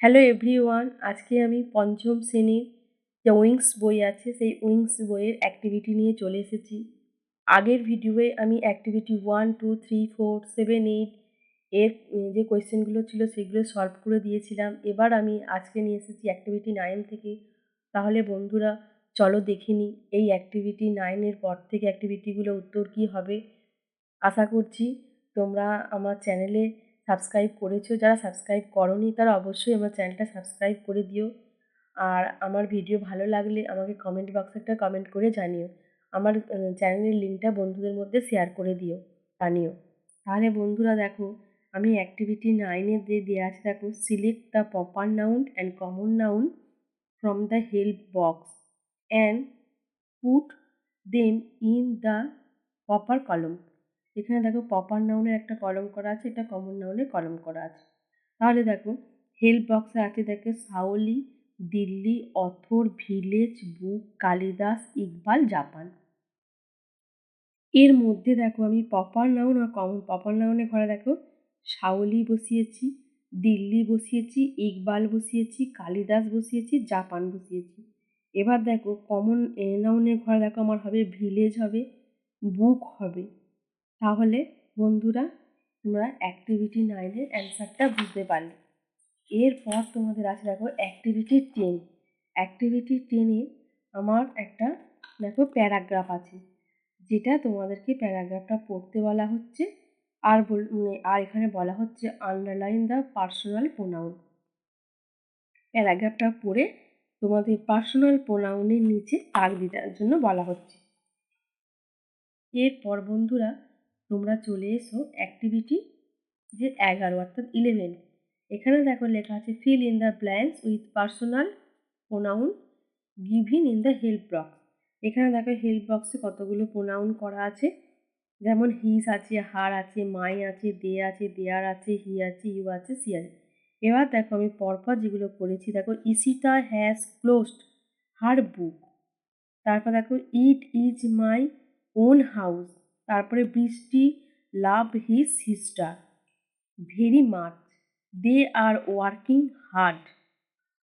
Hello everyone, আজকে আমি পঞ্চম শ্রেণীর যে উইংস বই আছে সেই উইংস বইয়ের অ্যাক্টিভিটি নিয়ে চলে এসেছি। আগের ভিডিওয়ে আমি অ্যাক্টিভিটি 1, 2, 3, 4, 7, 8 এর যে কোয়েশ্চেনগুলো ছিল সেগুলো সলভ করে দিয়েছিলাম। এবার আমি আজকে নিয়ে এসেছি অ্যাক্টিভিটি 9 থেকে। তাহলে বন্ধুরা চলো দেখে নিই এই অ্যাক্টিভিটি 9 এর পর থেকে অ্যাক্টিভিটিগুলো উত্তর কী হবে। আশা করছি তোমরা আমার চ্যানেলে সাবস্ক্রাইব করেছো, যারা সাবস্ক্রাইব করোনি তারা অবশ্যই আমার চ্যানেলটা সাবস্ক্রাইব করে দিও। আর আমার ভিডিও ভালো লাগলে আমাকে কমেন্ট বক্সে একটা কমেন্ট করে জানিও। আমার চ্যানেলের লিঙ্কটা বন্ধুদের মধ্যে শেয়ার করে জানিও। তাহলে বন্ধুরা দেখো, আমি অ্যাক্টিভিটি 9-এ দেওয়া আছে, দেখো select the proper noun and common noun from the help box and put them in the proper কলম। এখানে দেখো প্রপার নাউনের একটা কলম করা আছে, এটা কমন নাউনের কলম করা আছে। তাহলে দেখো হেল্প বক্সে আছে, দেখো সাওলি, দিল্লি, অথর, ভিলেজ, বুক, কালিদাস, ইকবাল, জাপান। এর মধ্যে দেখো আমি প্রপার নাউন আর কমন প্রপার নাউনের ঘরে দেখো সাওলি বসিয়েছি, দিল্লি বসিয়েছি, ইকবাল বসিয়েছি, কালিদাস বসিয়েছি, জাপান বসিয়েছি। এবার দেখো কমন নাউনের ঘরে দেখো আমার হবে ভিলেজ, হবে বুক, হবে। তাহলে বন্ধুরা তোমরা অ্যাক্টিভিটি 9-এর অ্যান্সারটা বুঝতে পারলে। এরপর তোমাদের আছে দেখো অ্যাক্টিভিটি 10। অ্যাক্টিভিটি 10-এ আমার একটা দেখো প্যারাগ্রাফ আছে, যেটা তোমাদেরকে প্যারাগ্রাফটা পড়তে বলা হচ্ছে। আর এখানে বলা হচ্ছে আন্ডারলাইন দ্য পার্সোনাল প্রোনাউন। প্যারাগ্রাফটা পড়ে তোমাদের পার্সোনাল প্রোনাউনের নিচে দাগ দেওয়ার জন্য বলা হচ্ছে। এরপর বন্ধুরা তোমরা চলে এসো অ্যাক্টিভিটি যে 11 অর্থাৎ 11। এখানে দেখো লেখা আছে fill in the blanks with personal pronoun given in the help box. এখানে দেখো হেল্প বক্সে কতগুলো প্রোনাউন করা আছে, যেমন হিস আছে, হার আছে, মাই আছে, দে আছে, দেয়ার আছে, হি আছে, ইউ আছে, সি আছে। এবার দেখো আমি পরপর যেগুলো করেছি, দেখো ইসিতা হ্যাজ ক্লোজড হার বুক। তারপর দেখো it is my own house. তারপরে Brishti love his sister very much, they are working hard,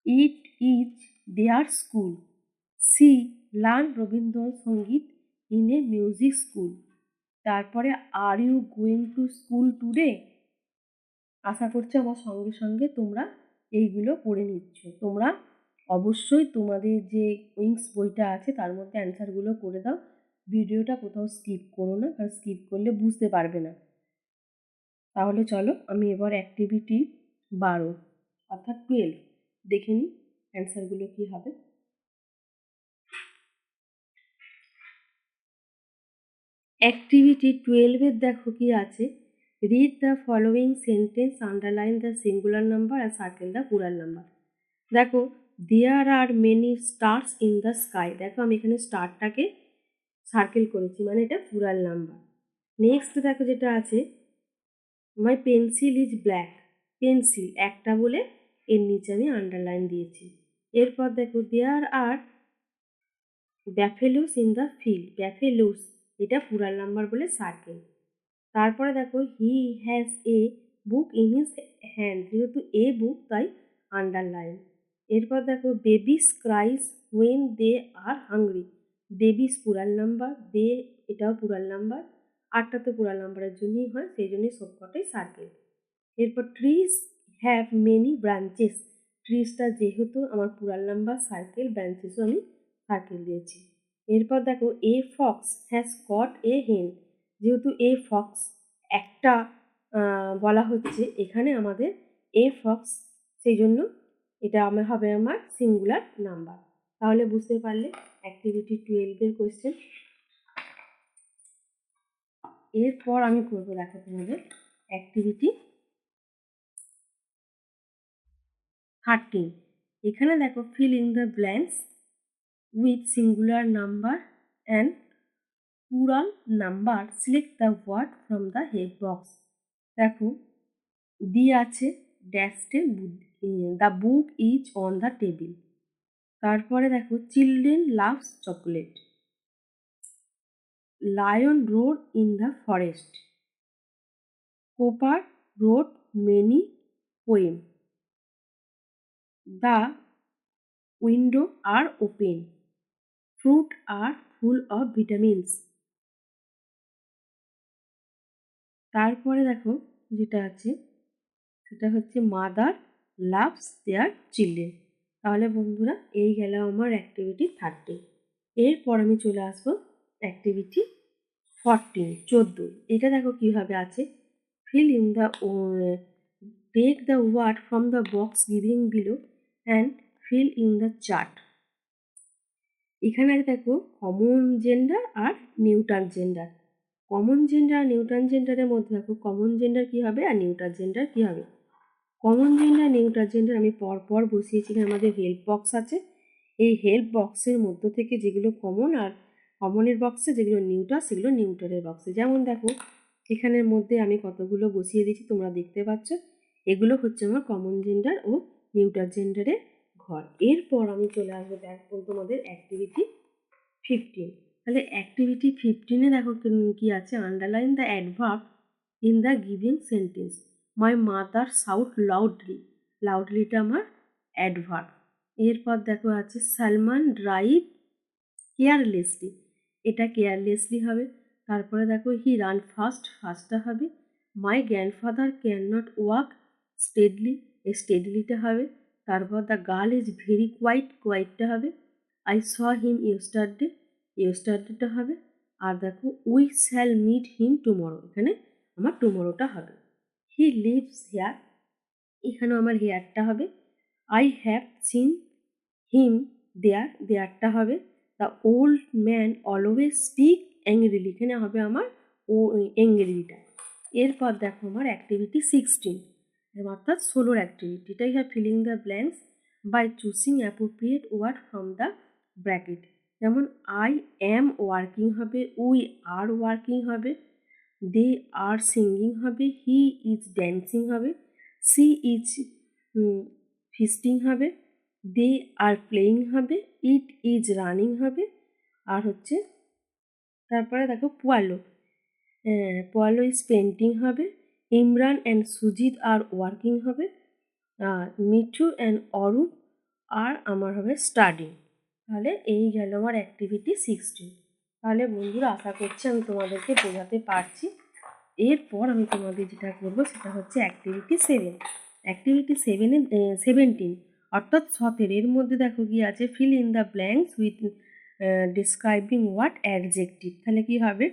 it is their school, she learn Rabindrasangeet in a music school. তারপরে are you going to school today. আশা করছি আমার সঙ্গে সঙ্গে তোমরা এইগুলো পড়ে নিচ্ছ। তোমরা অবশ্যই তোমাদের যে উইংস বইটা আছে তার মধ্যে অ্যান্সারগুলো করে দাও। ভিডিওটা কোথাও স্কিপ করো না, কারণ স্কিপ করলে বুঝতে পারবে না। তাহলে চলো আমি এবার অ্যাক্টিভিটি 12 অর্থাৎ 12 দেখে নিই অ্যান্সারগুলো কী হবে। অ্যাক্টিভিটি 12-এর দেখো কি আছে, read the following sentence, underline the singular number আর সার্কেল দ্য প্লুরাল নাম্বার। দেখো there are many stars in the sky. দেখো আমি এখানে স্টারটাকে সার্কেল করেছি, মানে এটা প্লুরাল নাম্বার। নেক্সট দেখো যেটা আছে, my pencil is black. Pencil একটা বলে এর নিচে আমি আন্ডারলাইন দিয়েছি। এরপর দেখো there are buffaloes in the field. Buffaloes এটা প্লুরাল নাম্বার বলে সার্কেল। তারপরে দেখো he has a book in his hand, যেহেতু এ বুক তাই আন্ডারলাইন। এরপর দেখো babies cries when they are hungry. Babies plural number, they এটাও প্লুরাল নাম্বার, আরটা তো প্লুরাল নাম্বারের জন্যই হয়, সেই জন্যই সবকটাই সার্কেল। এরপর ট্রিজ হ্যাভ মেনি ব্রাঞ্চেস। ট্রিজটা যেহেতু আমার প্লুরাল নাম্বার সার্কেল, ব্রাঞ্চেসও আমি সার্কেল দিয়েছি। এরপর দেখো a fox has got a হেন। যেহেতু এ ফক্স একটা বলা হচ্ছে এখানে আমাদের এ ফক্স, সেই জন্য এটা হবে আমার সিঙ্গুলার নাম্বার। তাহলে বুঝতে পারলে অ্যাক্টিভিটি 12-এর কোয়েশ্চেন। এরপর আমি করবো দেখো তোমাদের অ্যাক্টিভিটি 13। এখানে দেখো fill in the blanks with singular number and plural number, select the word from the help box. দেখো দি আছে ড্যাশে the book is on the table. তারপরে দেখো children loves chocolate, lion roared in the forest, Cooper wrote many poem. The window are open, fruit are full of vitamins. তারপরে দেখো যেটা আছে সেটা হচ্ছে মাদার লাভস দেয়ার চিলড্রেন। তাহলে বন্ধুরা এই গেল আমার অ্যাক্টিভিটি 30। এরপর আমি চলে আসবো অ্যাক্টিভিটি 14, 14। এটা দেখো কীভাবে আছে, fill in the take the word from the box giving below and fill in the chart. এখানে আছে দেখো কমন জেন্ডার আর নিউট্রাল জেন্ডার। কমন জেন্ডার আর নিউট্রাল জেন্ডারের মধ্যে দেখো কমন জেন্ডার কী হবে আর নিউট্রাল জেন্ডার কী হবে। কমন জেন্ডার নিউট্রাল জেন্ডার আমি পরপর বসিয়েছি। এখানে আমাদের হেল্প বক্স আছে, এই হেল্প বক্সের মধ্য থেকে যেগুলো কমন আর কমনের বক্সে যেগুলো নিউট্রাল সেগুলো নিউট্রালের বক্সে। যেমন দেখো এখানের মধ্যে আমি কতগুলো বসিয়ে দিয়েছি তোমরা দেখতে পাচ্ছ, এগুলো হচ্ছে আমার কমন জেন্ডার ও নিউট্রাল জেন্ডারের ঘর। এরপর আমি চলে আসবো দেখো তোমাদের অ্যাক্টিভিটি 15। তাহলে অ্যাক্টিভিটি 15-এ দেখো কি আছে, underline the adverb in the giving sentence. My mother shout loudly, লাউডলিটা আমার অ্যাডভার্ব। এরপর দেখো আছে সালমান ড্রাইভ কেয়ারলেসলি, এটা কেয়ারলেসলি হবে। তারপরে দেখো হি রান ফাস্ট, ফাস্টটা হবে। My grandfather can not walk steadily, এই স্টেডলিটা হবে। তারপর the girl is very quiet, কোয়াইটটা হবে। আই স হিম ইয়েস্টারডে, ইয়েস্টারডেটা হবে। আর দেখো we shall meet him tomorrow, এখানে আমার টুমরোটা হবে। হি লিভস হেয়ার, এখানেও আমার হেয়ারটা হবে। আই হ্যাভ সিন হিম দেয়ার, দেয়ারটা হবে। The old man always speak angrily, এখানে হবে আমার ও অ্যাংরিলিটা। এরপর দেখো আমার অ্যাক্টিভিটি 16, অর্থাৎ 16-র অ্যাক্টিভিটিটা have filling the blanks by choosing appropriate word from the bracket. যেমন আই অ্যাম ওয়ার্কিং হবে, উই আর ওয়ার্কিং হবে, দে আর সিঙ্গিং হবে, হি ইজ ড্যান্সিং হবে, সি ইজ ফিস্টিং হবে, দে আর প্লেয়িং হবে, ইট ইজ রানিং হবে। আর হচ্ছে তারপরে দেখো পোয়ালো, পোয়ালো ইজ পেন্টিং হবে, Imran and Sujit R working হবে, মিঠু অ্যান্ড অরূপ আর আমার হবে স্টাডি। তাহলে এই গেল আমার অ্যাক্টিভিটি 16। তাহলে বন্ধুরা আশা করছি আমি তোমাদেরকে বোঝাতে পারছি। এরপর আমি তোমাদের যেটা করবো সেটা হচ্ছে অ্যাক্টিভিটি 7। অ্যাক্টিভিটি 17 অর্থাৎ 17, এর মধ্যে দেখো কি আছে, fill in the blanks with describing what adjective. তাহলে কি হবে,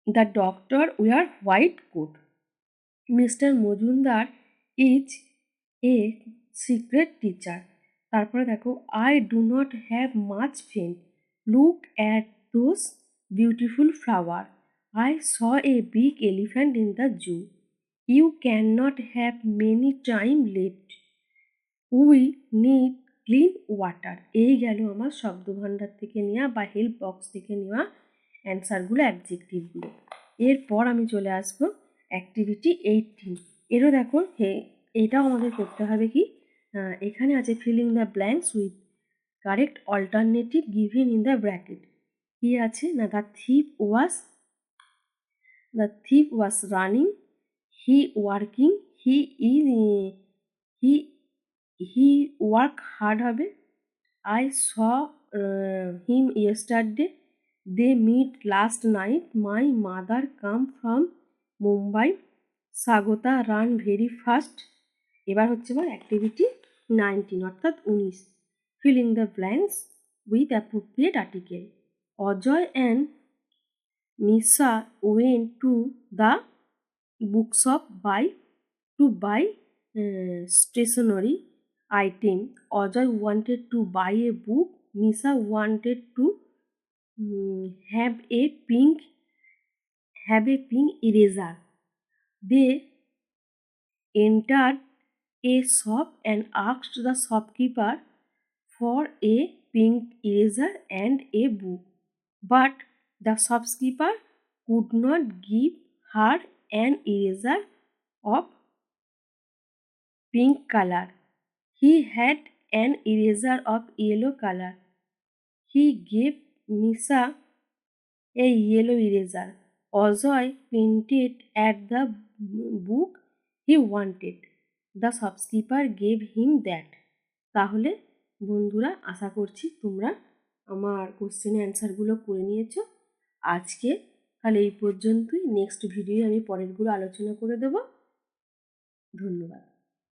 the doctor wear white coat, mister Majumdar is a secret teacher. তারপরে দেখো I do not have much friend, look at those beautiful flower, I saw a big elephant in the zoo. You cannot have many time left. We need clean water. এই গেল আমার শব্দভাণ্ডার থেকে নেওয়া বা help box থেকে নেওয়া অ্যান্সারগুলো, অ্যাডজেক্টিভগুলো। এরপর আমি চলে আসবো অ্যাক্টিভিটি 18। এরও দেখো এটাও আমাদের করতে হবে কি, এখানে আছে feeling the blanks with correct alternative given in the bracket. কি আছে না, the thief was running, he working, he work hard হবে। I saw him yesterday, they meet last night, my mother come from Mumbai, Sagota run very fast। এবার হচ্ছে আমার activity 19 অর্থাৎ 19, feeling the blanks with appropriate article. Ajay and Misha went to the bookshop to buy stationery item. Ajay wanted to buy a book. Misha wanted to have a pink eraser. They entered a shop and asked the shopkeeper for a pink eraser and a book, but the shopkeeper could not give her an eraser of pink color. He had an eraser of yellow color. He gave Misha a yellow eraser. Ajay pointed at the book he wanted. The shopkeeper gave him that. তাহলে বন্ধুরা আশা করছি তোমরা আমার কোশ্চেনের অ্যান্সারগুলো করে নিয়েছো। আজকে তাহলে এই পর্যন্তই। নেক্সট ভিডিওয়ে আমি পরেরগুলো আলোচনা করে দেব। ধন্যবাদ।